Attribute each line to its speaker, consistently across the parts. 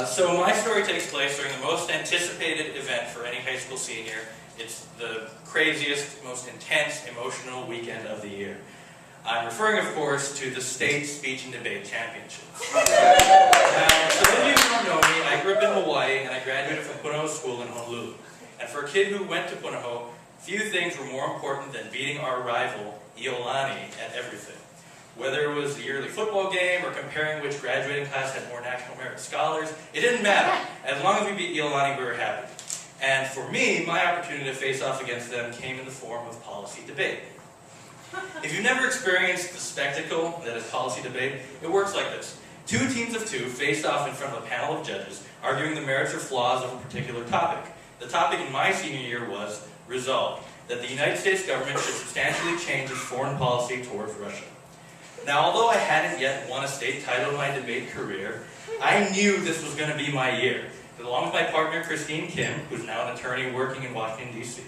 Speaker 1: So my story takes place during the most anticipated event for any high school senior. It's the craziest, most intense, emotional weekend of the year. I'm referring, of course, to the State Speech and Debate Championship. Now, for those of you who don't know me, I grew up in Hawaii and I graduated from Punahou School in Honolulu. And for a kid who went to Punahou, few things were more important than beating our rival, Iolani, at everything. Whether it was the yearly football game or comparing which graduating class had more national merit scholars, it didn't matter. As long as we beat Iolani, we were happy. And for me, my opportunity to face off against them came in the form of policy debate. If you've never experienced the spectacle that is policy debate, it works like this. Two teams of two faced off in front of a panel of judges, arguing the merits or flaws of a particular topic. The topic in my senior year was resolved, that the United States government should substantially change its foreign policy towards Russia. Now, although I hadn't yet won a state title in my debate career, I knew this was going to be my year. Along with my partner, Christine Kim, who's now an attorney working in Washington, D.C.,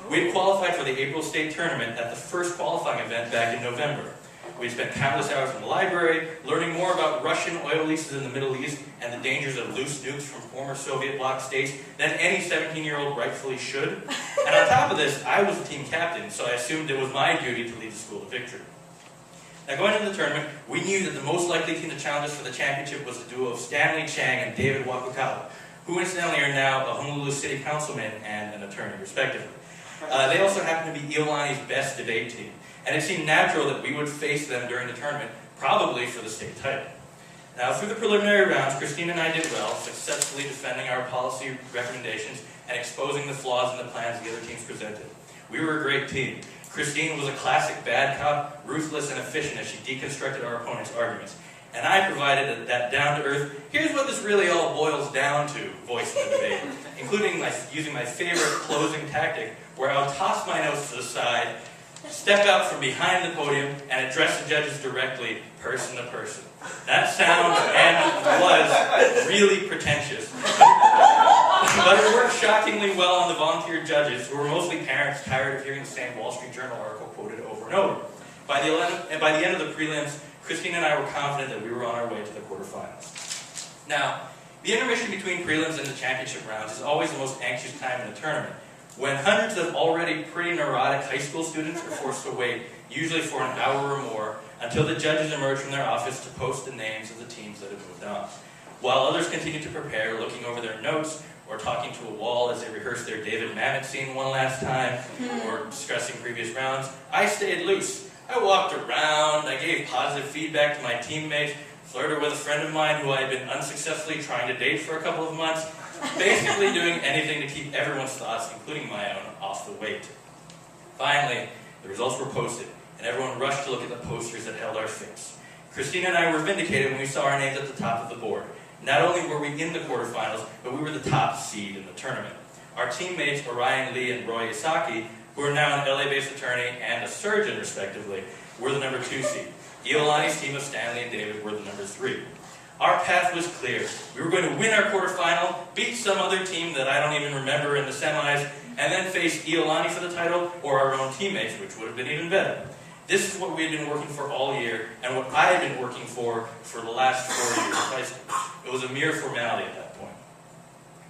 Speaker 1: we had qualified for the April state tournament at the first qualifying event back in November. We spent countless hours in the library, learning more about Russian oil leases in the Middle East and the dangers of loose nukes from former Soviet bloc states than any 17-year-old rightfully should. And on top of this, I was the team captain, so I assumed it was my duty to lead the school to victory. Now, going into the tournament, we knew that the most likely team to challenge us for the championship was the duo of Stanley Chang and David Wakukawa, who incidentally are now a Honolulu City Councilman and an attorney, respectively. They also happen to be Iolani's best debate team, and it seemed natural that we would face them during the tournament, probably for the state title. Now, through the preliminary rounds, Christine and I did well, successfully defending our policy recommendations and exposing the flaws in the plans the other teams presented. We were a great team. Christine was a classic bad cop, ruthless and efficient as she deconstructed our opponent's arguments. And I provided that down-to-earth, here's what this really all boils down to voice in the debate, including using my favorite closing tactic, where I would toss my notes to the side, step out from behind the podium, and address the judges directly, person to person. That sounds and was really pretentious. But it worked shockingly well on the volunteer judges, who were mostly parents tired of hearing the same Wall Street Journal article quoted over and over. By the end of the prelims, Christine and I were confident that we were on our way to the quarterfinals. Now, the intermission between prelims and the championship rounds is always the most anxious time in a tournament, when hundreds of already pretty neurotic high school students are forced to wait, usually for an hour or more, until the judges emerge from their office to post the names of the teams that have moved on. While others continue to prepare, looking over their notes, or talking to a wall as they rehearse their David Mamet scene one last time, or discussing previous rounds, I stayed loose. I walked around, I gave positive feedback to my teammates, flirted with a friend of mine who I had been unsuccessfully trying to date for a couple of months, basically doing anything to keep everyone's thoughts, including my own, off the weight. Finally, the results were posted, and everyone rushed to look at the posters that held our fates. Christine and I were vindicated when we saw our names at the top of the board. Not only were we in the quarterfinals, but we were the top seed in the tournament. Our teammates, Orion Lee and Roy Isaki, who are now an LA-based attorney and a surgeon, respectively, were the number 2 seed. Iolani's team of Stanley and David were the number 3. Our path was clear. We were going to win our quarterfinal, beat some other team that I don't even remember in the semis, and then face Iolani for the title, or our own teammates, which would have been even better. This is what we had been working for all year, and what I had been working for the last 4 years of high school. It was a mere formality at that point.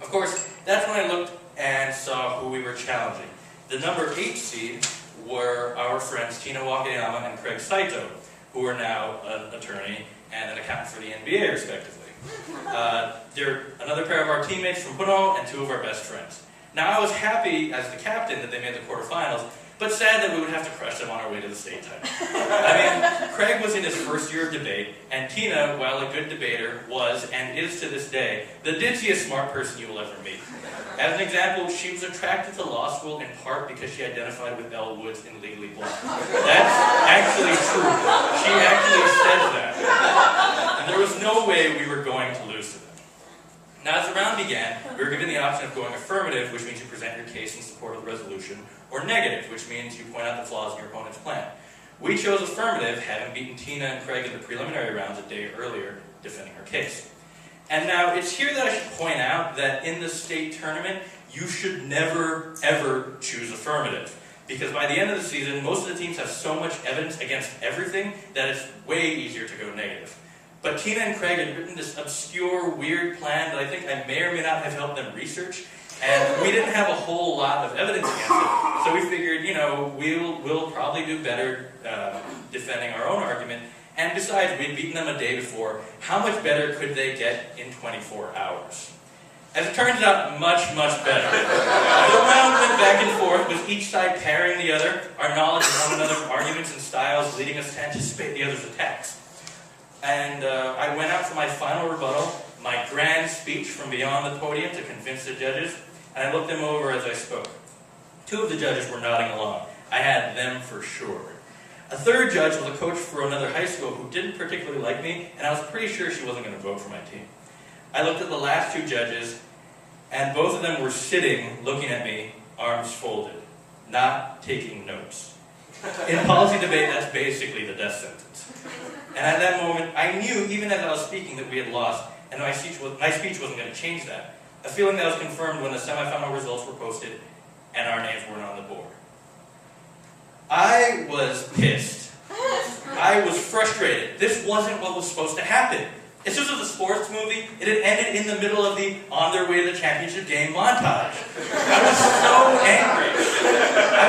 Speaker 1: Of course, that's when I looked and saw who we were challenging. The number 8 seed were our friends Tina Wakayama and Craig Saito, who are now an attorney and an accountant for the NBA, respectively. They're another pair of our teammates from Punahou and 2 of our best friends. Now, I was happy as the captain that they made the quarterfinals, but sad that we would have to crush them on our way to the state title. I mean, Craig was in his first year of debate, and Tina, while a good debater, was, and is to this day, the ditziest smart person you will ever meet. As an example, she was attracted to law school in part because she identified with Elle Woods in Legally Blonde. That's actually true. She actually says that. And there was no way we were going to lose to them. Now, as the round began, we were given the option of going affirmative, which means you present your case in support of the resolution, or negative, which means you point out the flaws in your opponent's plan. We chose affirmative, having beaten Tina and Craig in the preliminary rounds a day earlier, defending our case. And now, it's here that I should point out that in the state tournament, you should never, ever choose affirmative. Because by the end of the season, most of the teams have so much evidence against everything that it's way easier to go negative. But Tina and Craig had written this obscure, weird plan that I think I may or may not have helped them research, and we didn't have a whole lot of evidence against it. So we figured, you know, we'll probably do better defending our own argument. And besides, we'd beaten them a day before. How much better could they get in 24 hours? As it turns out, much, much better. The round went back and forth, with each side parrying the other, our knowledge of one another's arguments and styles leading us to anticipate the other's attacks. And I went out for my final rebuttal, my grand speech from beyond the podium to convince the judges, and I looked them over as I spoke. 2 of the judges were nodding along. I had them for sure. A third judge was a coach for another high school who didn't particularly like me, and I was pretty sure she wasn't going to vote for my team. I looked at the last 2 judges, and both of them were sitting, looking at me, arms folded, not taking notes. In policy debate, that's basically the death sentence. And at that moment, I knew, even as I was speaking, that we had lost, and my speech wasn't going to change that. A feeling that was confirmed when the semifinal results were posted, and our names weren't on the board. I was pissed. I was frustrated. This wasn't what was supposed to happen. If this was a sports movie, it had ended in the middle of the on their way to the championship game montage. I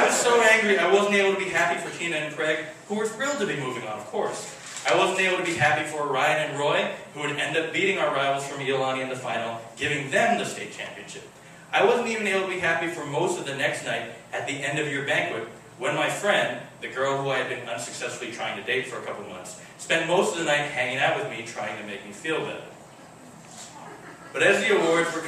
Speaker 1: was so angry. I wasn't able to be happy for Tina and Craig, who were thrilled to be moving on, of course. I wasn't able to be happy for Ryan and Roy, who would end up beating our rivals from Iolani in the final, giving them the state championship. I wasn't even able to be happy for most of the next night at the end of your banquet, when my friend, the girl who I had been unsuccessfully trying to date for a couple months, spent most of the night hanging out with me, trying to make me feel better. But as the awards were...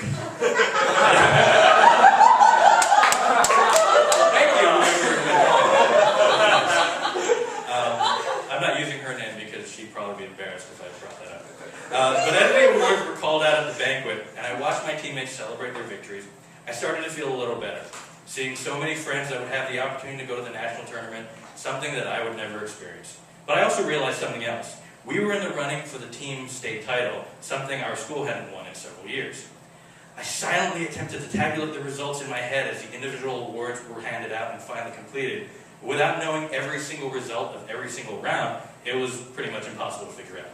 Speaker 1: I'm not using her name because she'd probably be embarrassed if I brought that up. But as the awards were called out at the banquet, and I watched my teammates celebrate their victories, I started to feel a little better. Seeing so many friends that would have the opportunity to go to the national tournament, something that I would never experience. But I also realized something else. We were in the running for the team state title, something our school hadn't won in several years. I silently attempted to tabulate the results in my head as the individual awards were handed out and finally completed. Without knowing every single result of every single round, it was pretty much impossible to figure out.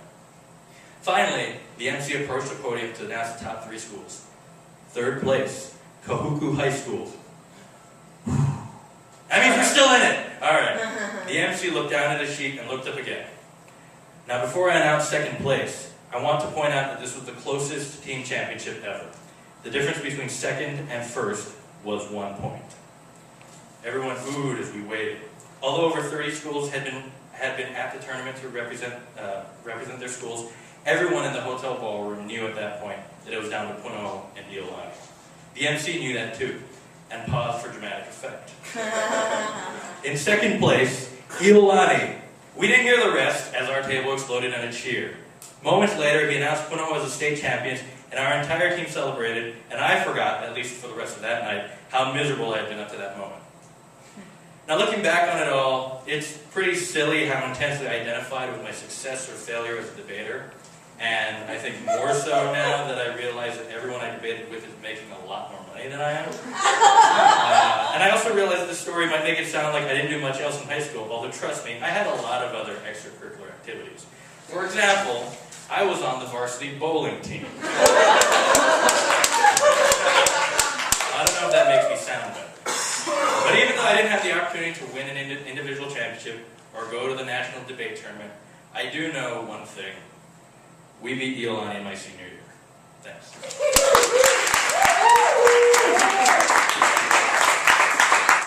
Speaker 1: Finally, the MC approached the podium to announce the top 3 schools. 3rd place, Kahuku High School. That means we're still in it! Alright. The MC looked down at his sheet and looked up again. Now before I announce 2nd place, I want to point out that this was the closest team championship ever. The difference between 2nd and 1st was 1 point. Everyone oohed as we waited. Although over 30 schools had been at the tournament to represent their schools, everyone in the hotel ballroom knew at that point that it was down to Puno and Iolani. The MC knew that too, and paused for dramatic effect. In 2nd place, Iolani. We didn't hear the rest as our table exploded in a cheer. Moments later, he announced Puno as the state champions, and our entire team celebrated, and I forgot, at least for the rest of that night, how miserable I had been up to that moment. Now looking back on it all, it's pretty silly how intensely I identified with my success or failure as a debater. And I think more so now that I realize that everyone I debated with is making a lot more money than I am. And I also realize that this story might make it sound like I didn't do much else in high school, although trust me, I had a lot of other extracurricular activities. For example, I was on the varsity bowling team. I don't know if that makes me sound better. But even though I didn't have the opportunity to win an individual championship or go to the national debate tournament, I do know one thing. We beat Iolani in my senior year. Thanks.